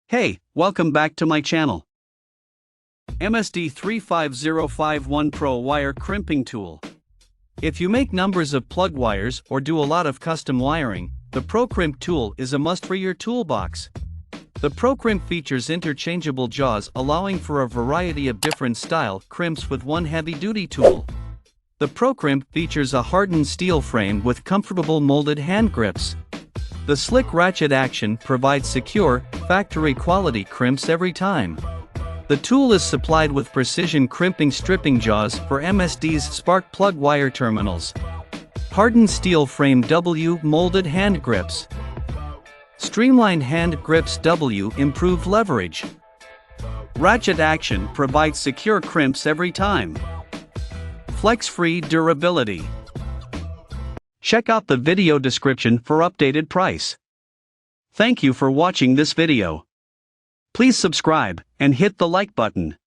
Hey, welcome back to my channel. MSD 35051 Pro Wire Crimping Tool. If you make numbers of plug wires or do a lot of custom wiring, the ProCrimp tool is a must for your toolbox. The ProCrimp features interchangeable jaws allowing for a variety of different style crimps with one heavy-duty tool. The ProCrimp features a hardened steel frame with comfortable molded hand grips. The slick ratchet action provides secure, factory-quality crimps every time. The tool is supplied with precision crimping stripping jaws for MSD's spark plug wire terminals. Hardened steel frame W molded hand grips. Streamlined hand grips W improve leverage. Ratchet action provides secure crimps every time. Flex-free durability. Check out the video description for updated price. Thank you for watching this video. Please subscribe and hit the like button.